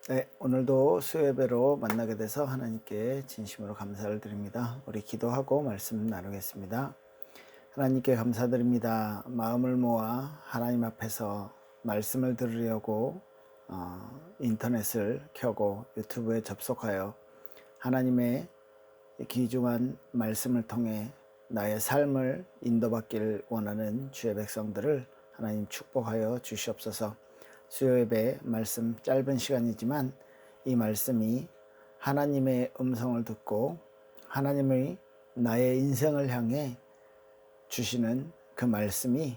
네, 오늘도 수요예배로 만나게 돼서 하나님께 진심으로 감사를 드립니다. 우리 기도하고 말씀 나누겠습니다. 하나님께 감사드립니다. 마음을 모아 하나님 앞에서 말씀을 들으려고 인터넷을 켜고 유튜브에 접속하여 하나님의 귀중한 말씀을 통해 나의 삶을 인도받기를 원하는 주의 백성들을 하나님 축복하여 주시옵소서. 수요예배 말씀 짧은 시간이지만 이 말씀이 하나님의 음성을 듣고 하나님의 나의 인생을 향해 주시는 그 말씀이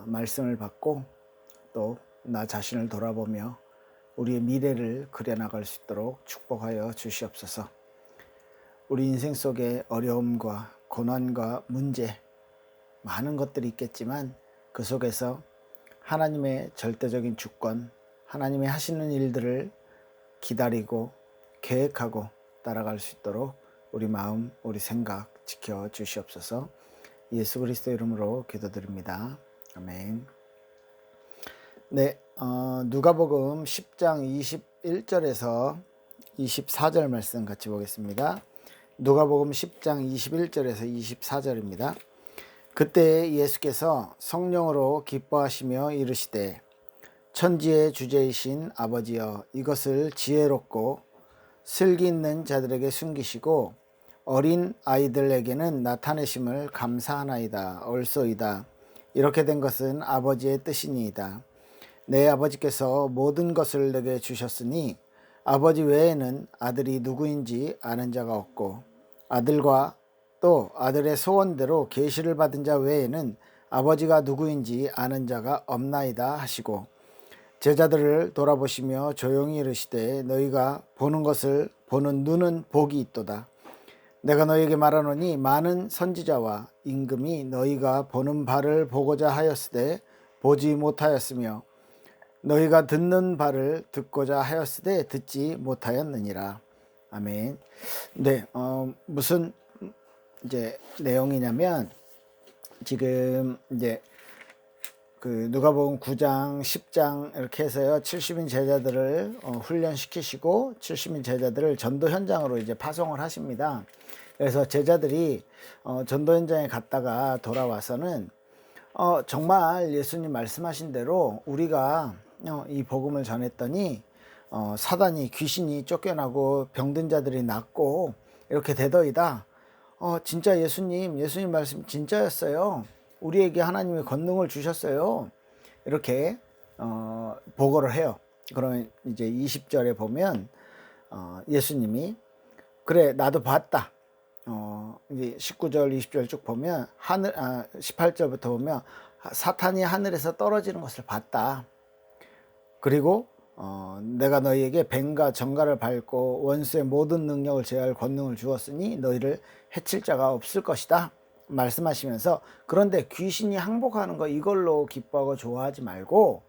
말씀을 받고 또 나 자신을 돌아보며 우리의 미래를 그려나갈 수 있도록 축복하여 주시옵소서. 우리 인생 속에 어려움과 고난과 문제 많은 것들이 있겠지만 그 속에서 하나님의 절대적인 주권, 하나님의 하시는 일들을 기다리고 계획하고 따라갈 수 있도록 우리 마음, 우리 생각 지켜 주시옵소서. 예수 그리스도 이름으로 기도드립니다. 아멘. 네, 누가복음 10장 21절에서 24절 말씀 같이 보겠습니다. 누가복음 10장 21절에서 24절입니다. 그때 예수께서 성령으로 기뻐하시며 이르시되 천지의 주제이신 아버지여 이것을 지혜롭고 슬기 있는 자들에게 숨기시고 어린 아이들에게는 나타내심을 감사하나이다. 옳소이다. 이렇게 된 것은 아버지의 뜻이니이다. 내 아버지께서 모든 것을 내게 주셨으니 아버지 외에는 아들이 누구인지 아는 자가 없고 아들과 또 아들의 소원대로 계시를 받은 자 외에는 아버지가 누구인지 아는 자가 없나이다 하시고 제자들을 돌아보시며 조용히 이르시되 너희가 보는 것을 보는 눈은 복이 있도다. 내가 너희에게 말하노니 많은 선지자와 임금이 너희가 보는 바를 보고자 하였으되 보지 못하였으며 너희가 듣는 바를 듣고자 하였으되 듣지 못하였느니라. 아멘. 네, 무슨 이제 내용이냐면 지금 이제 그 누가복음 9장, 10장 이렇게 해서요 70인 제자들을 훈련시키시고 70인 제자들을 전도 현장으로 이제 파송을 하십니다. 그래서 제자들이 전도 현장에 갔다가 돌아와서는 정말 예수님 말씀하신 대로 우리가 이 복음을 전했더니 사단이 귀신이 쫓겨나고 병든 자들이 낫고 이렇게 되더이다. 진짜 예수님 말씀 진짜였어요. 우리에게 하나님의 권능을 주셨어요. 이렇게 보고를 해요. 그러면 이제 20절에 보면 예수님이 그래 나도 봤다. 이제 19절 20절 쭉 보면 18절부터 보면 사탄이 하늘에서 떨어지는 것을 봤다. 그리고 내가 너희에게 뱀과 정갈을 밟고 원수의 모든 능력을 제어할 권능을 주었으니 너희를 해칠 자가 없을 것이다 말씀하시면서 그런데 귀신이 항복하는 거 이걸로 기뻐하고 좋아하지 말고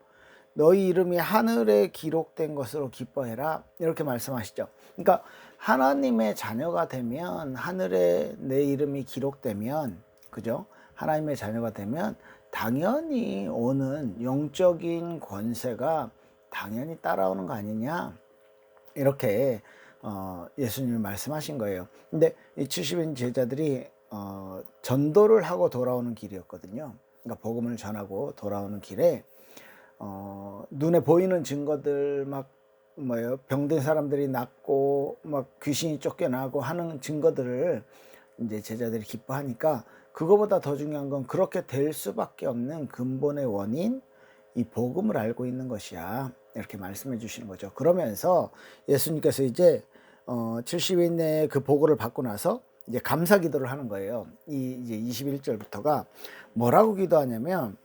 너희 이름이 하늘에 기록된 것으로 기뻐해라 이렇게 말씀하시죠. 그러니까 하나님의 자녀가 되면 하늘에 내 이름이 기록되면 그죠? 하나님의 자녀가 되면 당연히 오는 영적인 권세가 당연히 따라오는 거 아니냐 이렇게 예수님이 말씀하신 거예요. 근데 이 70인 제자들이 전도를 하고 돌아오는 길이었거든요. 그러니까 복음을 전하고 돌아오는 길에 눈에 보이는 증거들 막 뭐예요? 병든 사람들이 낫고 막 귀신이 쫓겨나고 하는 증거들을 이제 제자들이 기뻐하니까 그거보다 더 중요한 건 그렇게 될 수밖에 없는 근본의 원인 이 복음을 알고 있는 것이야 이렇게 말씀해 주시는 거죠. 그러면서 예수님께서 이제 70인의 그 보고를 받고 나서 이제 감사 기도를 하는 거예요. 이제 21절부터가 뭐라고 기도하냐면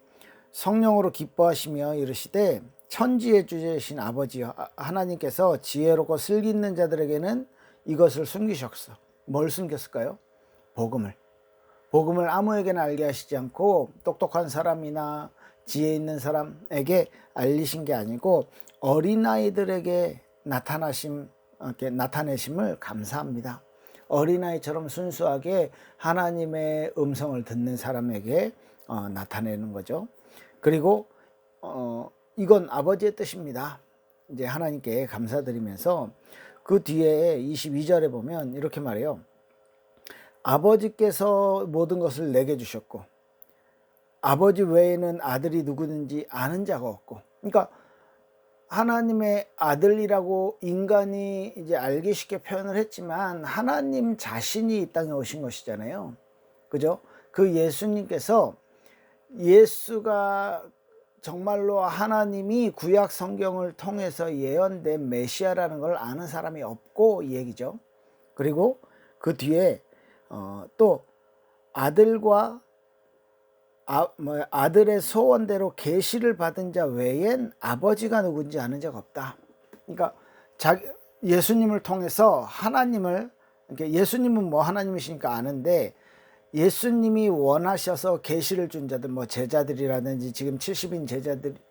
성령으로 기뻐하시며 이르시되 천지의 주제이신 아버지여 하나님께서 지혜롭고 슬기 있는 자들에게는 이것을 숨기셨어. 뭘 숨겼을까요? 복음을 아무에게나 알게 하시지 않고 똑똑한 사람이나 지혜 있는 사람에게 알리신 게 아니고 어린아이들에게 나타내심을 감사합니다. 어린아이처럼 순수하게 하나님의 음성을 듣는 사람에게 나타내는 거죠. 그리고 이건 아버지의 뜻입니다. 이제 하나님께 감사드리면서 그 뒤에 22절에 보면 이렇게 말해요. 아버지께서 모든 것을 내게 주셨고 아버지 외에는 아들이 누구든지 아는 자가 없고. 그러니까 하나님의 아들이라고 인간이 이제 알기 쉽게 표현을 했지만 하나님 자신이 이 땅에 오신 것이잖아요. 그죠? 그 예수님께서, 예수가 정말로 하나님이 구약 성경을 통해서 예언된 메시아라는 걸 아는 사람이 없고 이 얘기죠. 그리고 그 뒤에 또 아들과 아들의 소원대로 계시를 받은 자 외엔 아버지가 누군지 아는 자가 없다. 그러니까 예수님을 통해서 하나님을, 그러니까 예수님은 뭐 하나님이시니까 아는데 예수님이 원하셔서 계시를 준 자들, 뭐 제자들이라든지 지금 70인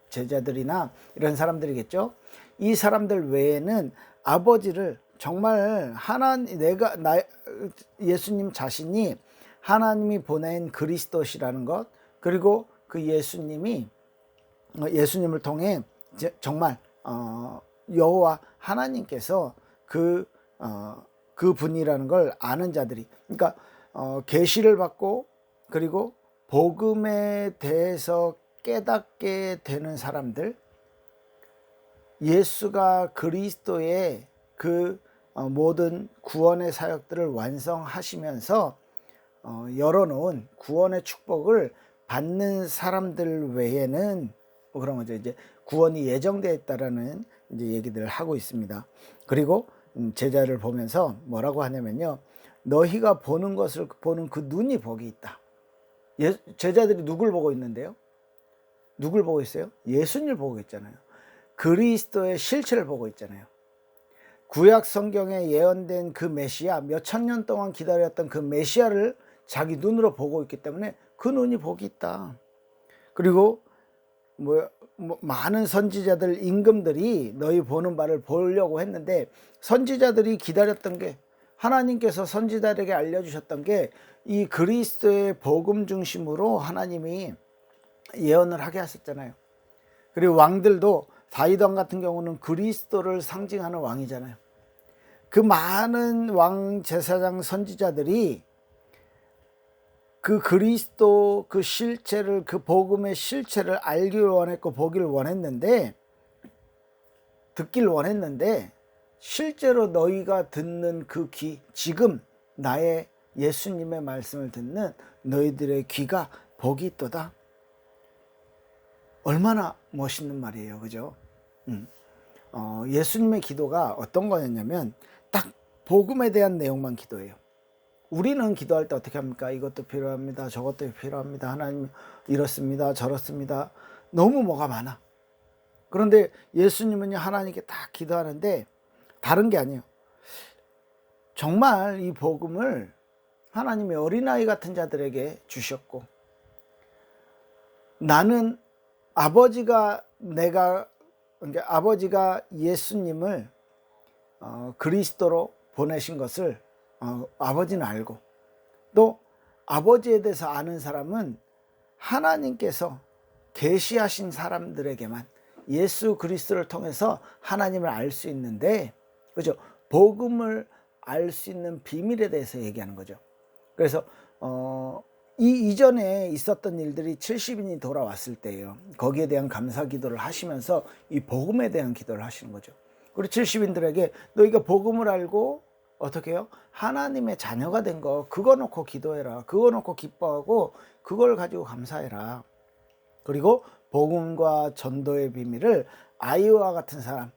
제자들이나 이런 사람들이겠죠. 이 사람들 외에는 아버지를 정말 예수님 자신이 하나님이 보낸 그리스도시라는 것, 그리고 그 예수님을 통해 정말 여호와 하나님께서 그 분이라는 걸 아는 자들이, 그러니까 계시를 받고 그리고 복음에 대해서 깨닫게 되는 사람들, 예수가 그리스도의 그 모든 구원의 사역들을 완성하시면서 열어놓은 구원의 축복을 받는 사람들 외에는 뭐 그런 거죠. 이제 구원이 예정되어 있다라는 이제 얘기들을 하고 있습니다. 그리고 제자를 보면서 뭐라고 하냐면요, 너희가 보는 것을 보는 그 눈이 복이 있다. 제자들이 누굴 보고 있는데요? 누굴 보고 있어요? 예수님을 보고 있잖아요. 그리스도의 실체를 보고 있잖아요. 구약 성경에 예언된 그 메시아, 몇 천 년 동안 기다렸던 그 메시아를 자기 눈으로 보고 있기 때문에 그 눈이 복이 있다. 그리고 많은 선지자들, 임금들이 너희 보는 바를 보려고 했는데, 선지자들이 기다렸던 게, 하나님께서 선지자들에게 알려주셨던 게 이 그리스도의 복음 중심으로 하나님이 예언을 하게 하셨잖아요. 그리고 왕들도, 다윗 왕 같은 경우는 그리스도를 상징하는 왕이잖아요. 그 많은 왕, 제사장, 선지자들이 그 그리스도 그 실체를, 그 복음의 실체를 알기를 원했고 보기를 원했는데, 듣기를 원했는데, 실제로 너희가 듣는 그 귀, 지금 나의 예수님의 말씀을 듣는 너희들의 귀가 복이 있도다. 얼마나 멋있는 말이에요. 그죠? 예수님의 기도가 어떤 거였냐면 딱 복음에 대한 내용만 기도해요. 우리는 기도할 때 어떻게 합니까? 이것도 필요합니다. 저것도 필요합니다. 하나님 이렇습니다. 저렇습니다. 너무 뭐가 많아. 그런데 예수님은 하나님께 딱 기도하는데 다른 게 아니에요. 정말 이 복음을 하나님의 어린아이 같은 자들에게 주셨고, 나는 그러니까 아버지가 예수님을 그리스도로 보내신 것을 아버지는 알고, 또 아버지에 대해서 아는 사람은 하나님께서 계시하신 사람들에게만 예수 그리스도를 통해서 하나님을 알 수 있는데, 그죠? 복음을 알 수 있는 비밀에 대해서 얘기하는 거죠. 그래서 이 이전에 있었던 일들이 70인이 돌아왔을 때예요. 거기에 대한 감사 기도를 하시면서 이 복음에 대한 기도를 하시는 거죠. 우리 70인들에게 너희가 복음을 알고 어떻게 해요? 하나님의 자녀가 된 거, 그거 놓고 기도해라. 그거 놓고 기뻐하고 그걸 가지고 감사해라. 그리고 복음과 전도의 비밀을 아이와 같은 사람,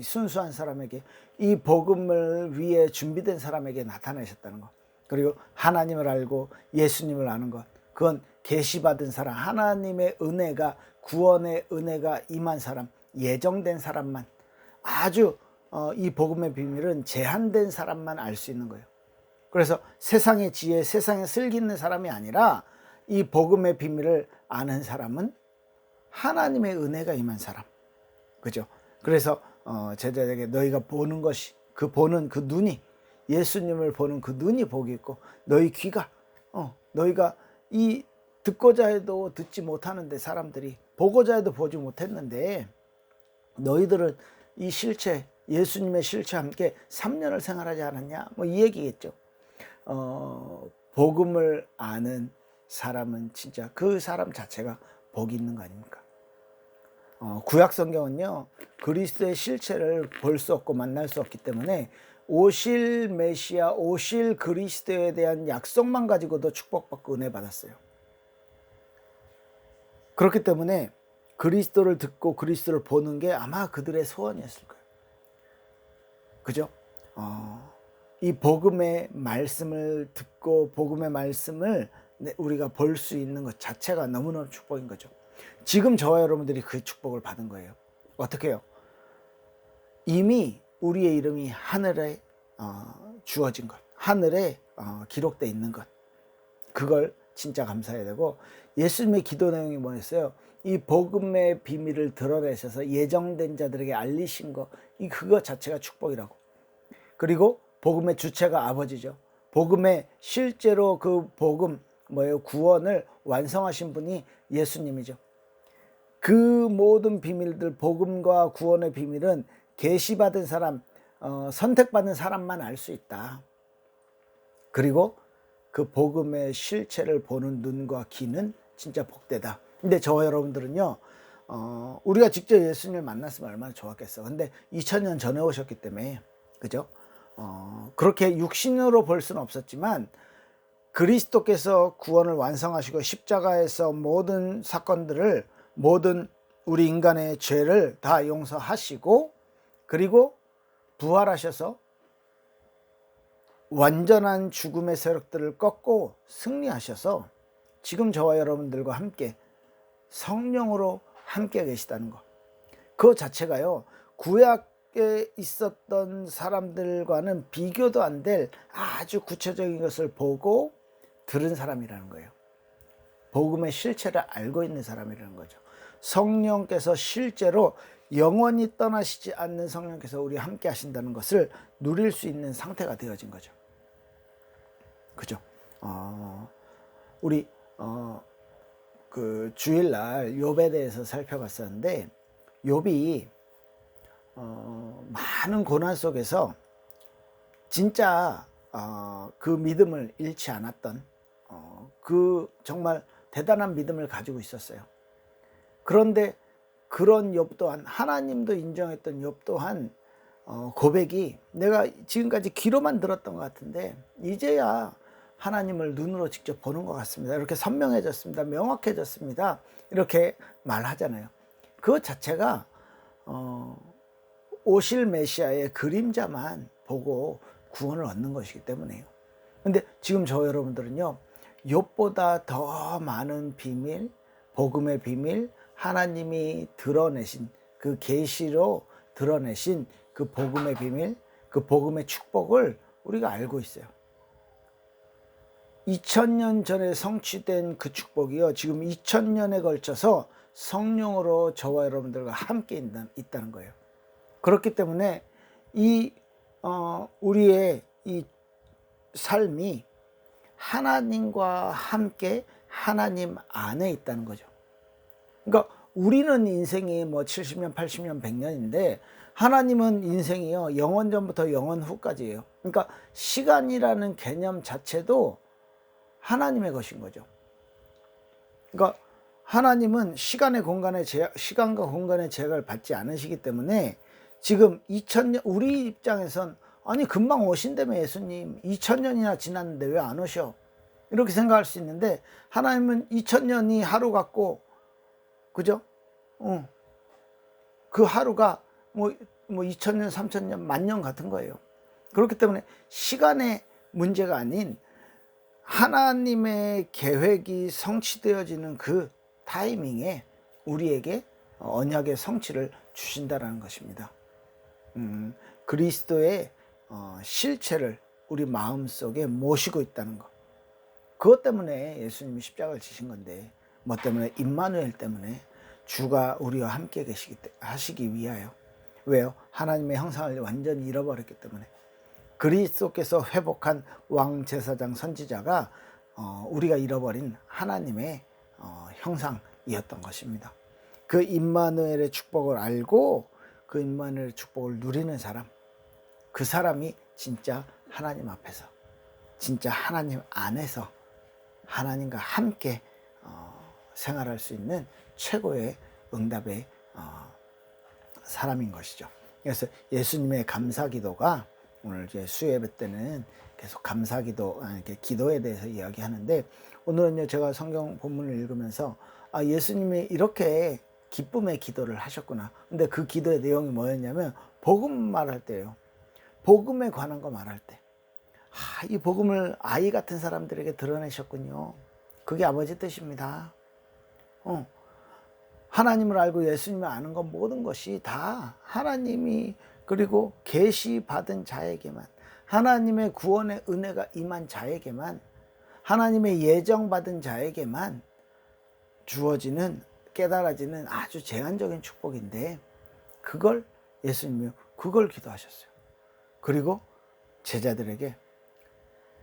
순수한 사람에게, 이 복음을 위해 준비된 사람에게 나타내셨다는 것. 그리고 하나님을 알고 예수님을 아는 것, 그건 계시받은 사람, 하나님의 은혜가, 구원의 은혜가 임한 사람, 예정된 사람만, 아주 이 복음의 비밀은 제한된 사람만 알 수 있는 거예요. 그래서 세상의 지혜, 세상에 슬기 있는 사람이 아니라 이 복음의 비밀을 아는 사람은 하나님의 은혜가 임한 사람, 그죠? 그래서 제자들에게 너희가 보는 것이, 그 보는 그 눈이, 예수님을 보는 그 눈이 복이 있고, 너희 귀가, 너희가 이 듣고자 해도 듣지 못하는데, 사람들이 보고자 해도 보지 못했는데, 너희들은 이 실체, 예수님의 실체와 함께 3년을 생활하지 않았냐? 뭐 이 얘기겠죠. 복음을 아는 사람은 진짜 그 사람 자체가 복이 있는 거 아닙니까? 구약 성경은요, 그리스도의 실체를 볼 수 없고 만날 수 없기 때문에 오실 메시아, 오실 그리스도에 대한 약속만 가지고도 축복받고 은혜 받았어요. 그렇기 때문에 그리스도를 듣고 그리스도를 보는 게 아마 그들의 소원이었을 거예요. 그죠? 이 복음의 말씀을 듣고 복음의 말씀을 우리가 볼 수 있는 것 자체가 너무너무 축복인 거죠. 지금 저와 여러분들이 그 축복을 받은 거예요. 어떻게 해요? 이미 우리의 이름이 하늘에 주어진 것, 하늘에 기록되어 있는 것, 그걸 진짜 감사해야 되고, 예수님의 기도 내용이 뭐였어요? 이 복음의 비밀을 드러내셔서 예정된 자들에게 알리신 거, 그거 자체가 축복이라고. 그리고 복음의 주체가 아버지죠. 복음의 실제로 그 복음 구원을 완성하신 분이 예수님이죠. 그 모든 비밀들, 복음과 구원의 비밀은 계시받은 사람, 선택받은 사람만 알 수 있다. 그리고 그 복음의 실체를 보는 눈과 귀는 진짜 복되다. 근데 저와 여러분들은요, 우리가 직접 예수님을 만났으면 얼마나 좋았겠어. 근데 2000년 전에 오셨기 때문에, 그죠? 그렇게 육신으로 볼 수는 없었지만, 그리스도께서 구원을 완성하시고 십자가에서 모든 사건들을, 모든 우리 인간의 죄를 다 용서하시고, 그리고 부활하셔서 완전한 죽음의 세력들을 꺾고 승리하셔서 지금 저와 여러분들과 함께 성령으로 함께 계시다는 것, 그 자체가요, 구약에 있었던 사람들과는 비교도 안 될 아주 구체적인 것을 보고 들은 사람이라는 거예요. 복음의 실체를 알고 있는 사람이라는 거죠. 성령께서 실제로 영원히 떠나시지 않는 성령께서 우리와 함께 하신다는 것을 누릴 수 있는 상태가 되어진 거죠. 그죠? 우리 그 주일날 욥에 대해서 살펴봤었는데, 욥이 많은 고난 속에서 진짜 그 믿음을 잃지 않았던 그 정말 대단한 믿음을 가지고 있었어요. 그런데 그런 욥 또한, 하나님도 인정했던 욥 또한 고백이, 내가 지금까지 귀로만 들었던 것 같은데 이제야 하나님을 눈으로 직접 보는 것 같습니다. 이렇게 선명해졌습니다. 명확해졌습니다. 이렇게 말하잖아요. 그 자체가 오실 메시아의 그림자만 보고 구원을 얻는 것이기 때문에요. 근데 지금 저 여러분들은요, 욥보다 더 많은 비밀, 복음의 비밀, 하나님이 드러내신 그 계시로 드러내신 그 복음의 비밀, 그 복음의 축복을 우리가 알고 있어요. 2000년 전에 성취된 그 축복이요, 지금 2000년에 걸쳐서 성령으로 저와 여러분들과 함께 있다는 거예요. 그렇기 때문에 우리의 이 삶이 하나님과 함께 하나님 안에 있다는 거죠. 그러니까 우리는 인생이 70년, 80년, 100년인데 하나님은 인생이요, 영원 전부터 영원 후까지예요. 그러니까 시간이라는 개념 자체도 하나님의 것인 거죠. 그러니까 하나님은 시간과 공간의 제약을 받지 않으시기 때문에 지금 2000년, 우리 입장에선 아니 금방 오신다며 예수님, 2000년이나 지났는데 왜 안 오셔? 이렇게 생각할 수 있는데 하나님은 2000년이 하루 같고, 그죠? 그 하루가 2000년, 3000년, 만년 같은 거예요. 그렇기 때문에 시간의 문제가 아닌 하나님의 계획이 성취되어지는 그 타이밍에 우리에게 언약의 성취를 주신다라는 것입니다. 그리스도의 실체를 우리 마음속에 모시고 있다는 것, 그것 때문에 예수님이 십자가를 지신 건데, 뭐 때문에? 임마누엘 때문에, 주가 우리와 함께 하시기 위하여. 왜요? 하나님의 형상을 완전히 잃어버렸기 때문에. 그리스도께서 회복한 왕제사장 선지자가 우리가 잃어버린 하나님의 형상이었던 것입니다. 그 임마누엘의 축복을 알고 그 임마누엘의 축복을 누리는 사람, 그 사람이 진짜 하나님 앞에서, 진짜 하나님 안에서 하나님과 함께 생활할 수 있는 최고의 응답의 사람인 것이죠. 그래서 예수님의 감사기도가 오늘 이제 수요예배 때는 계속 감사기도, 이렇게 기도에 대해서 이야기하는데, 오늘은요 제가 성경 본문을 읽으면서 예수님이 이렇게 기쁨의 기도를 하셨구나. 근데 그 기도의 내용이 뭐였냐면 복음 말할 때예요. 복음에 관한 거 말할 때, 이 복음을 아이 같은 사람들에게 드러내셨군요. 그게 아버지 뜻입니다. 하나님을 알고 예수님을 아는 건 모든 것이 다 하나님이, 그리고 계시 받은 자에게만, 하나님의 구원의 은혜가 임한 자에게만, 하나님의 예정 받은 자에게만 주어지는, 깨달아지는 아주 제한적인 축복인데, 그걸 예수님이 그걸 기도하셨어요. 그리고 제자들에게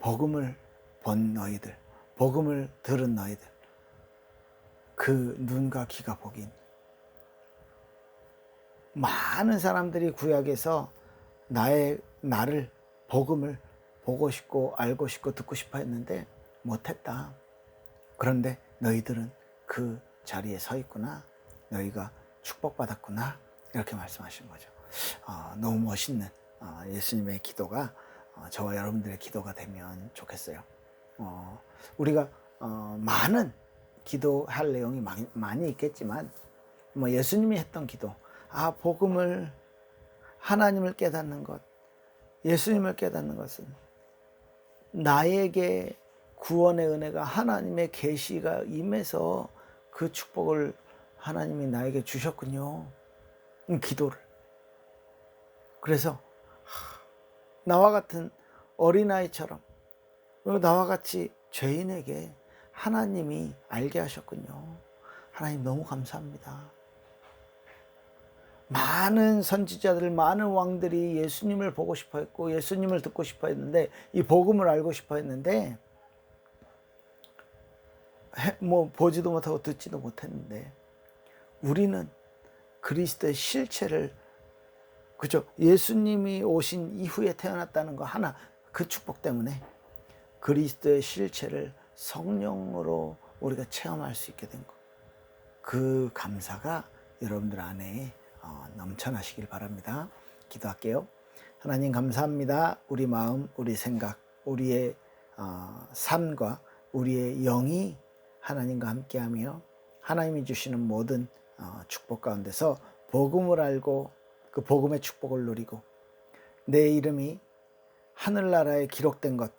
복음을 본 너희들, 복음을 들은 너희들, 그 눈과 귀가 복인. 많은 사람들이 구약에서 나를 복음을 보고 싶고 알고 싶고 듣고 싶어 했는데 못했다. 그런데 너희들은 그 자리에 서 있구나. 너희가 축복받았구나. 이렇게 말씀하신 거죠. 너무 멋있는 예수님의 기도가 저와 여러분들의 기도가 되면 좋겠어요. 우리가 많은 기도할 내용이 많이 있겠지만, 예수님이 했던 기도, 복음을, 하나님을 깨닫는 것, 예수님을 깨닫는 것은 나에게 구원의 은혜가, 하나님의 계시가 임해서 그 축복을 하나님이 나에게 주셨군요. 기도를. 그래서 나와 같은 어린아이처럼, 그리고 나와 같이 죄인에게 하나님이 알게 하셨군요. 하나님 너무 감사합니다. 많은 선지자들, 많은 왕들이 예수님을 보고 싶어 했고 예수님을 듣고 싶어 했는데, 이 복음을 알고 싶어 했는데 보지도 못하고 듣지도 못했는데, 우리는 그리스도의 실체를, 그죠? 예수님이 오신 이후에 태어났다는 거 하나, 그 축복 때문에 그리스도의 실체를 성령으로 우리가 체험할 수 있게 된 것, 그 감사가 여러분들 안에 넘쳐나시길 바랍니다. 기도할게요. 하나님 감사합니다. 우리 마음, 우리 생각, 우리의 삶과 우리의 영이 하나님과 함께하며 하나님이 주시는 모든 축복 가운데서 복음을 알고 그 복음의 축복을 누리고, 내 이름이 하늘나라에 기록된 것,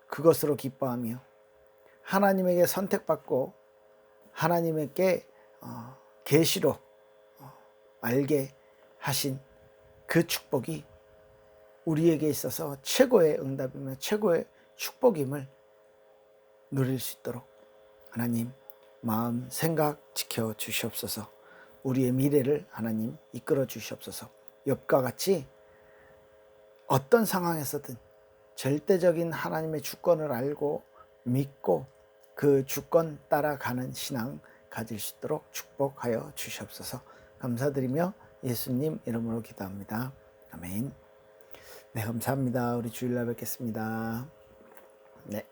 그것으로 기뻐하며 하나님에게 선택받고 하나님에게 계시로 알게 하신 그 축복이 우리에게 있어서 최고의 응답이며 최고의 축복임을 누릴 수 있도록 하나님 마음, 생각 지켜 주시옵소서. 우리의 미래를 하나님 이끌어 주시옵소서. 욥과 같이 어떤 상황에서든 절대적인 하나님의 주권을 알고 믿고 그 주권 따라가는 신앙 가질 수 있도록 축복하여 주시옵소서. 감사드리며 예수님 이름으로 기도합니다. 아멘. 네, 감사합니다. 우리 주일날 뵙겠습니다. 네.